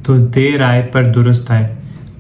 तो देर आए पर दुरुस्त आए।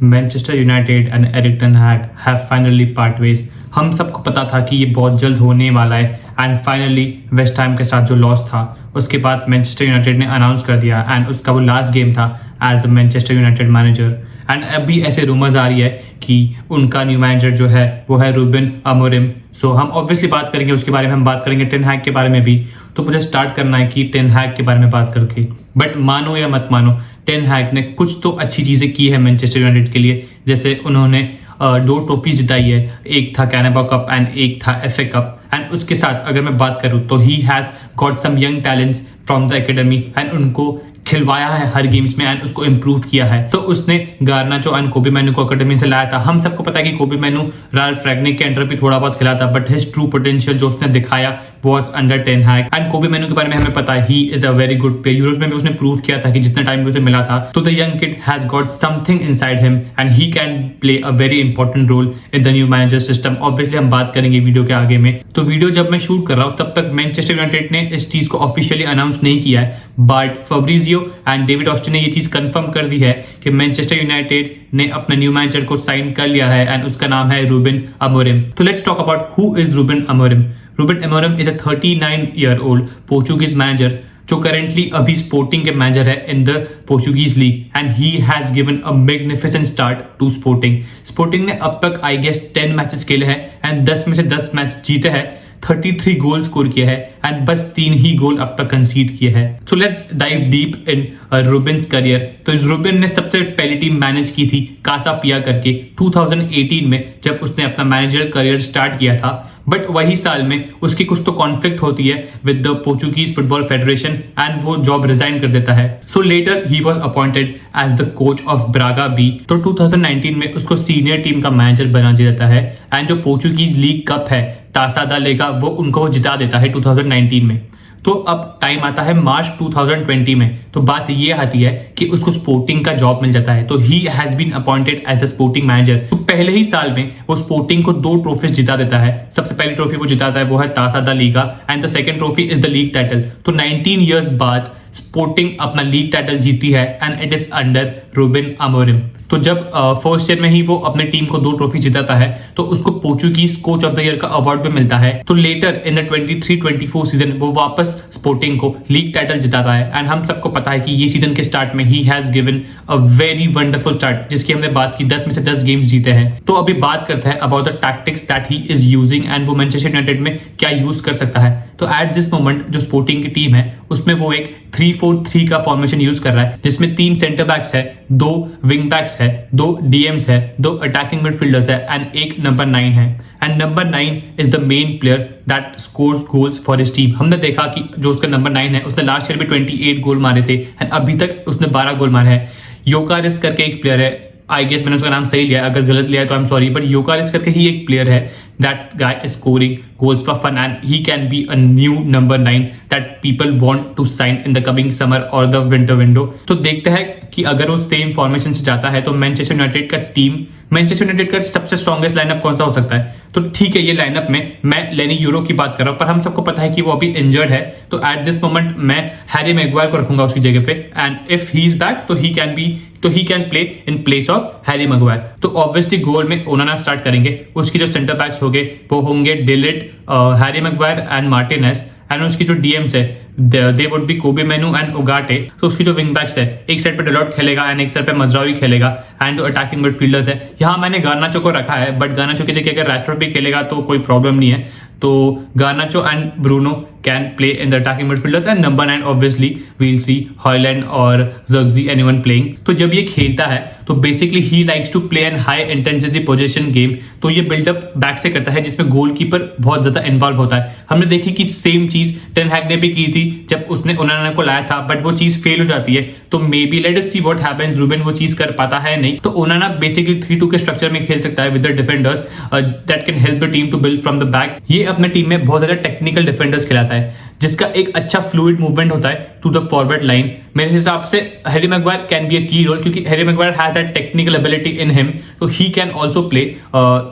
Manchester United and Erik ten Hag have finally part ways. हम सबको पता था कि ये बहुत जल्द होने वाला है एंड फाइनली वेस्ट हैम के साथ जो लॉस था उसके बाद मैनचेस्टर यूनाइटेड ने अनाउंस कर दिया एंड उसका वो लास्ट गेम था as a Manchester United manager. And अभी ऐसे रूमर्स आ रही है कि उनका न्यू मैनेजर जो है वो है रूबेन अमोरिम। सो हम ऑब्वियसली बात करेंगे उसके बारे में, हम बात करेंगे टेन हैग के बारे में भी। तो मुझे स्टार्ट करना है कि टेन हैग के बारे में बात करके, बट मानो या मत मानो टेन हैग ने कुछ तो अच्छी चीज़ें की है मैनचेस्टर यूनाइटेड के लिए। जैसे उन्होंने 2 ट्रॉफी जिताई है, एक था कैरेबाओ कप एंड एक था FA कप। एंड उसके साथ अगर मैं बात करूँ तो he has got some young talents from the academy and उनको खिलवाया है हर गेम्स में एंड उसको इम्प्रूव किया है। तो उसने गार्नाचो एंड कोबी मैनू को अकेडमी से लाया था। हम सबको पता है कि कोबी मैनू राल्फ रैगनिक के अंडर भी थोड़ा बहुत खेला था, बट हिज ट्रू पोटेंशियल जो उसने दिखाया was under ten Hag. And Kobbie Mainoo के बारे में हमें पता है he is a very good player. Euros में भी उसने प्रूव किया था कि जितना टाइम भी उसे मिला था तो the young kid has got something inside him and he can play a very important role in the new manager system. Obviously हम बात करेंगे वीडियो के आगे में। तो वीडियो जब मैं शूट कर रहा हूँ तब तक मैनचेस्टर यूनाइटेड ने इस चीज को ऑफिशियली अनाउंस नहीं किया है, but Fabrizio and David Austin ने ये चीज कंफर्म कर दी है कि मैनचेस्टर यूनाइटेड ने अपने न्यू मैनेजर को साइन कर लिया है एंड उसका नाम है रूबेन अमोरिम। तो let's talk about who is Ruben Amorim. Ruben Amorim is a 39-year-old Portuguese manager जो करेंटली अभी स्पोर्टिंग के मैनेजर है in the Portuguese league and he has given a magnificent start to Sporting. Sporting ने अब तक I guess 10 matches खेले हैं and 10 में से 10 मैच जीते हैं, 33 गोल स्कोर किया है एंड बस 3 ही गोल अब तक कंसीड किए हैं। So let's dive deep in Rubens career. तो रूबेन ने सबसे पहली टीम मैनेज की थी कासा पिया करके 2018 में जब उसने अपना मैनेजर करियर स्टार्ट किया था, बट वही साल में उसकी कुछ तो कॉन्फ्लिक्ट होती है with the Portuguese football federation and वो जॉब रिजाइन कर देता है। So later he was appointed as the coach of Braga B. तो 2019 में उसको सीनियर टीम का मैनेजर बना दिया जाता है एंड जो पोर्चुगीज लीग कप है तासा दा लीगा वो जिता देता है 2019 में। तो अब टाइम आता है मार्च 2020 में। तो बात ये आती है कि उसको स्पोर्टिंग का जॉब मिल जाता है। तो he has been appointed as the Sporting manager. तो पहले ही साल में वो स्पोर्टिंग को 2 ट्रॉफीज जिता देता है। सबसे पहली ट्रॉफी वो जिताता है वो है तासा दा Liga and the second trophy is the league title. तो 19 ईयर्स बाद स्पोर्टिंग अपना लीग टाइटल जीती है and it is under Reuben Amorim. तो जब फर्स्ट ईयर में ही वो अपने टीम को 2 ट्रॉफी जिताता है तो उसको Portuguese coach of the year का अवार्ड भी मिलता है। तो लेटर इन द 23-24 सीजन वो वापस स्पोर्टिंग को लीग टाइटल जिताता है एंड हम सबको पता है कि ये सीजन के स्टार्ट में ही has given a very wonderful start जिसकी हमने बात की 10 में से 10 गेम्स जीते हैं। तो अभी बात करते हैं about the tactics that he is using and वो मैनचेस्टर यूनाइटेड में क्या यूज कर सकता है। तो एट दिस मोमेंट जो स्पोर्टिंग की टीम है उसमें वो एक 3-4-3 का फॉर्मेशन यूज कर रहा है जिसमें 3 सेंटर बैक्स है, 2 विंग बैक्स है, 2 DMs है, 2 अटैकिंग मिडफील्डर्स है एंड एक नंबर 9 है। And number 9 is the main player that scores goals for his team. हमने देखा कि जो उसका नंबर 9 है उसने लास्ट ईयर में 28 गोल मारे थे एंड अभी तक उसने 12 गोल मारे हैं। योकारिस करके एक प्लेयर है, आई गेस मैंने उसका नाम सही लिया, अगर गलत लिया है तो आई एम सॉरी, बट योकारिस करके ही एक प्लेयर है that guy is scoring goals for fun and he can be a new number 9 that people want to sign in the coming summer or the winter window। तो देखते हैं कि अगर वो same formation से जाता है तो मैनचेस्टर यूनाइटेड का सबसे स्ट्रॉन्गेस्ट लाइनअप कौन सा हो सकता है। तो ठीक है ये लाइनअप में मैं लेनी यूरो की बात कर रहा हूँ, पर हम सबको पता है कि वो अभी इंजर्ड है। तो एट दिस मोमेंट मैं हैरी मैगवायर को रखूंगा उसकी जगह पे and if he is back तो he can play in place of Harry Maguire. तो ऑब्वियसली गोल में ओनाना स्टार्ट करेंगे, उसकी जो सेंटर बैक्स होंगे वो होंगे delete, Harry Maguire and Martinez and उसकी जो DMs है दे वुड बी कोबी मैनू एंड उगाटे। तो उसकी जो विंग बैक्स है एक साइड पे डेलॉट खेलेगा एंड एक साइड पे मजरावी खेलेगा एंड जो अटैकिंग मिडफील्डर्स है यहाँ मैंने गार्नाचो को रखा है, बट गार्नाचो की जगह अगर रैशफोर्ड भी खेलेगा तो कोई प्रॉब्लम नहीं है। तो Garnacho and Bruno can play in the attacking midfielders and number 9 obviously we'll see Hojlund और जर्गजी एनीवन प्लेइंग। तो जब ये खेलता है तो basically he likes to play an high intensity position game. तो ये बिल्डअप बैक से करता है जिसमें गोलकीपर बहुत ज्यादा इन्वॉल्व होता है। हमने देखी कि सेम चीज टेन हैग ने भी की थी जब उसने ओनाना को लाया था, बट वो चीज फेल हो जाती है। तो maybe let us see what happens. Ruben वो चीज कर पाता है नहीं। तो ओनाना बेसिकली 3-2 के स्ट्रक्चर में खेल सकता है with the defenders that can help the team to build from the back. ये अपने टीम में बहुत ज्यादा टेक्निकल डिफेंडर्स खिलाता है जिसका एक अच्छा फ्लूइड मूवमेंट होता है टू द फॉरवर्ड लाइन। मेरे हिसाब से Harry Maguire can be a key role, क्योंकि Harry Maguire has that technical ability in him, तो he can also play.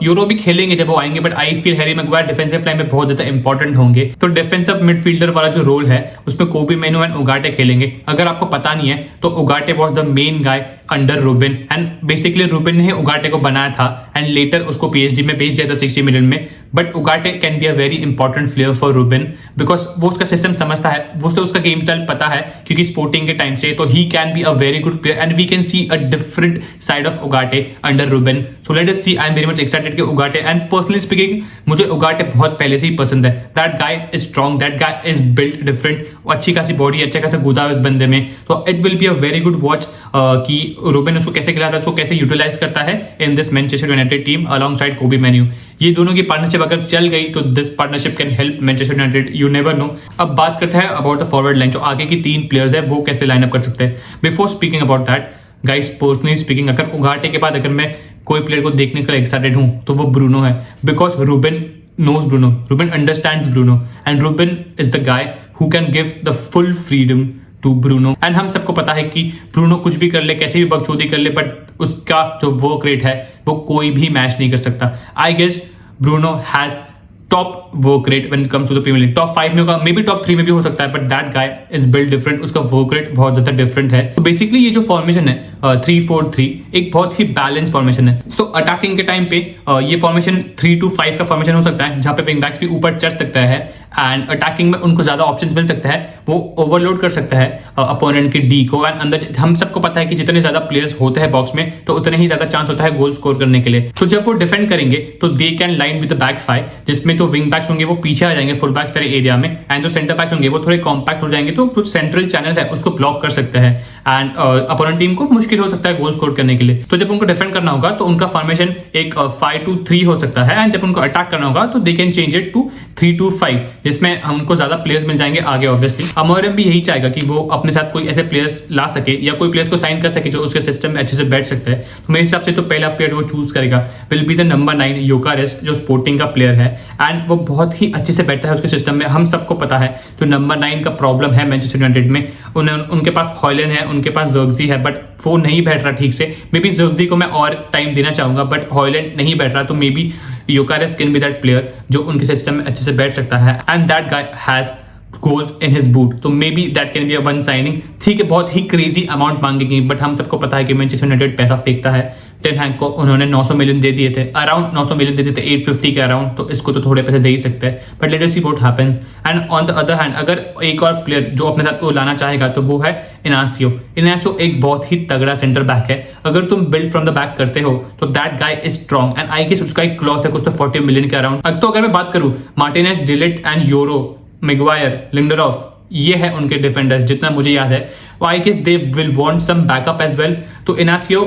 Euro भी खेलेंगे जब वो आएंगे, but I feel Harry Maguire defensive line में बहुत ज्यादा इंपॉर्टेंट होंगे। तो डिफेंसिव मिडफील्डर वाला जो रोल है उसमें कोबी मेनू एंड उगाटे खेलेंगे। अगर आपको पता नहीं है तो उगाटे was the main guy under Rubin, and basically Rubin ने उगाटे को बनाया था एंड लेटर उसको पीएसजी में भेज दिया था 60 मिलियन में। But उगाटे can be a very important player for Rubin, because वो उसका सिस्टम समझता है, वो उसका गेम स्टाइल पता है क्योंकि स्पोर्टिंग के टाइम से। तो he can be a very good player and we can see a different side of Ugarte under Ruben. So let us see, I am very much excited कि Ugarte, and personally speaking मुझे उगाटे बहुत पहले से ही पसंद है। That guy is strong, that guy is built different, अच्छी खासी body, अच्छा खासा गुदा है इस बंदे में। तो it will be a very good watch कि रूबिन उसको कैसे खिलाता है, उसको कैसे यूटिलाइज करता है in this Manchester United team along side कोबी मेन्यू। ये दोनों की पार्टनरशिप अगर चल गई तो this partnership can help Manchester United, you never know. अब बात करते हैं अबाउट द फॉरवर्ड लाइन, जो आगे की 3 प्लेयर्स है वो कैसे लाइन अप कर सकते हैं। Before speaking about that guys, personally speaking अगर उगाटे के बाद अगर मैं कोई प्लेयर को देखने के लिए एक्साइटेड हूं तो वो ब्रूनो है, because Rubin knows Bruno, Ruben understands Bruno, and Ruben is the guy who can give the full freedom to Bruno. And हम सबको पता है कि Bruno कुछ भी कर ले, कैसे भी बकचोदी कर ले, बट उसका जो वर्क रेट है वो कोई भी मैच नहीं कर सकता। I guess Bruno has top work rate when it comes to the Premier League. Top 5 में होगा, मे बी टॉप 3 में भी हो सकता है, but that guy is build different, उसका वर्क रेट बहुत ज्यादा डिफरेंट है। तो बेसिकली ये जो फॉर्मेशन है 3-4-3 एक बहुत ही बैलेंस फॉर्मेशन है। सो अटैकिंग के टाइम पे ये फॉर्मेशन 3-5 का फॉर्मेशन हो सकता है, जहां पे विंग बैक्स भी ऊपर चढ़ सकता है एंड अटैकिंग में उनको ज्यादा ऑप्शंस मिल सकता है, वो ओवरलोड कर सकता है अपोनेंट के डी को। एंड अंदर हम सबको पता है कि जितने ज्यादा प्लेयर्स होते हैं बॉक्स में तो उतने ही ज्यादा चांस होता है गोल स्कोर करने के लिए। तो जब वो डिफेंड करेंगे तो they can line with the back 5, जिसमें तो विंग बैक्स होंगे वो पीछे आ जाएंगे फुल बैक्स वाले एरिया में, एंड जो सेंटर बैक्स होंगे वो थोड़े कॉम्पैक्ट हो जाएंगे, तो जो सेंट्रल चैनल है उसको ब्लॉक कर सकते हैं एंड अपोनेंट टीम को मुश्किल हो सकता है गोल स्कोर करने के लिए। तो जब उनको डिफेंड करना होगा तो उनका फॉर्मेशन एक 5-2-3 हो सकता है, एंड जब उनको अटैक करना होगा तो they can change it to 3-2-5, जिसमें हमको ज्यादा प्लेयर्स मिल जाएंगे आगे। ऑब्वियसली अमोरिम भी यही चाहेगा कि वो अपने साथ कोई ऐसे प्लेयर्स ला सके या कोई प्लेयर्स को साइन कर सके जो उसके सिस्टम में अच्छे से बैठ सकते हैं। तो मेरे हिसाब से तो पहला प्लेयर वो चूज करेगा विल बी द नंबर 9 योकारेस, जो स्पोर्टिंग का प्लेयर है एंड वो बहुत ही अच्छे से बैठता है उसके सिस्टम में। हम सबको पता है तो नंबर 9 का प्रॉब्लम है मैनचेस्टर यूनाइटेड में, उनके पास हॉयलैंड है, उनके पास ज़र्क्ज़ी है, बट वो नहीं बैठ रहा ठीक से। मे बी ज़र्क्ज़ी को मैं और टाइम देना चाहूंगा, बट हॉयलैंड नहीं बैठ रहा, तो maybe Gyokeres can be that player जो उनके सिस्टम में अच्छे से बैठ सकता है, and that guy has goals in his boot, तो maybe that can be a one signing. ठीक है, बहुत ही क्रेजी अमाउंट मांगेगी, बट हम सबको पता है कि मैनचेस्टर यूनाइटेड पैसा फेंकता है। टेन हैग को उन्होंने 900 मिलियन दे दिए थे, अराउंड 900 मिलियन दे दिए थे, 850 के अराउंड, तो इसको तो थोड़े पैसे दे ही सकते हैं, but let us see what happens. And on the other hand अगर एक और प्लेयर जो अपने साथ को लाना चाहेगा तो वो है इनासियो। इनासियो एक बहुत ही तगड़ा सेंटर बैक है, अगर तुम बिल्ड फ्रॉम द बैक करते हो तो that guy is strong, and I guess उसका एक क्लॉज है कुछ तो 40 मिलियन के अराउंड। तो अगर मैं बात करूं Martinez, de Ligt and Yoro, Maguire, Lindelof, ये है उनके डिफेंडर्स जितना मुझे याद है। I guess they will want some backup as well. तो इनासियो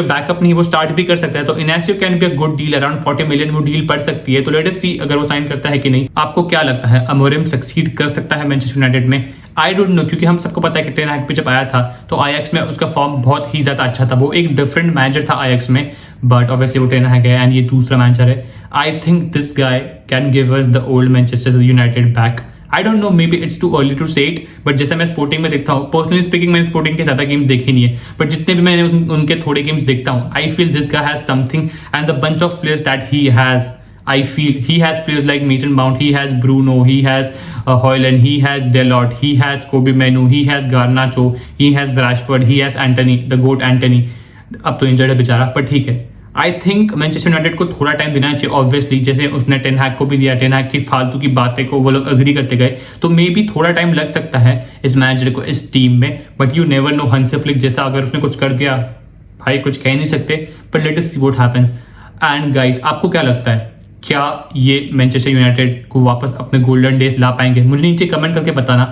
बैकअप नहीं, वो स्टार्ट भी कर सकता है, तो Inacio can be a good deal, around 40 million वो डील पड़ सकती है। तो लेट अस सी अगर वो साइन करता है कि नहीं। आपको क्या लगता है अमोरिम सक्सीड कर सकता है मैनचेस्टर यूनाइटेड में? आई डोंट नो, क्योंकि हम सबको पता है कि टेन हैग पे जब आया था तो आईएक्स में उसका फॉर्म बहुत ही ज्यादा अच्छा था, वो एक डिफरेंट मैनेजर था आईएक्स में, बट ऑब्वियसली वो टेन हैग है एंड ये दूसरा मैनेजर है। I think this guy can give us the old Manchester United back. I don't know, maybe it's too early to say it, but जैसे मैं sporting में देखता हूँ, पर्सनली स्पीकिंग मैंने स्पोर्टिंग के ज्यादा गेम्स देखे नहीं है, बट जितने भी मैंने उनके थोड़े गेम्स देखता हूँ, I feel this guy has something and the bunch of players that he has, I feel he has players like Mason Mount, he has Bruno, he has Højlund, he has Dalot, he has Kobe Menu, he has Garnacho, he has Rashford, he has Antony, the GOAT Antony. अब तो injured है बेचारा, पर ठीक है। I think Manchester United को थोड़ा time देना चाहिए, ऑब्वियसली जैसे उसने टेन हैग को भी दिया। टेन हैग की फालतू की बातें को वो लोग अग्री करते गए, तो मे बी थोड़ा टाइम लग सकता है इस मैनेजर को इस टीम में, बट यू नेवर नो। हंस फ्लिक जैसा अगर उसने कुछ कर दिया, भाई कुछ कह नहीं सकते, पर late us see what happens. And guys, आपको क्या लगता है, क्या ये मैनचेस्टर यूनाइटेड को वापस अपने गोल्डन डेज ला पाएंगे? मुझे नीचे कमेंट करके बताना।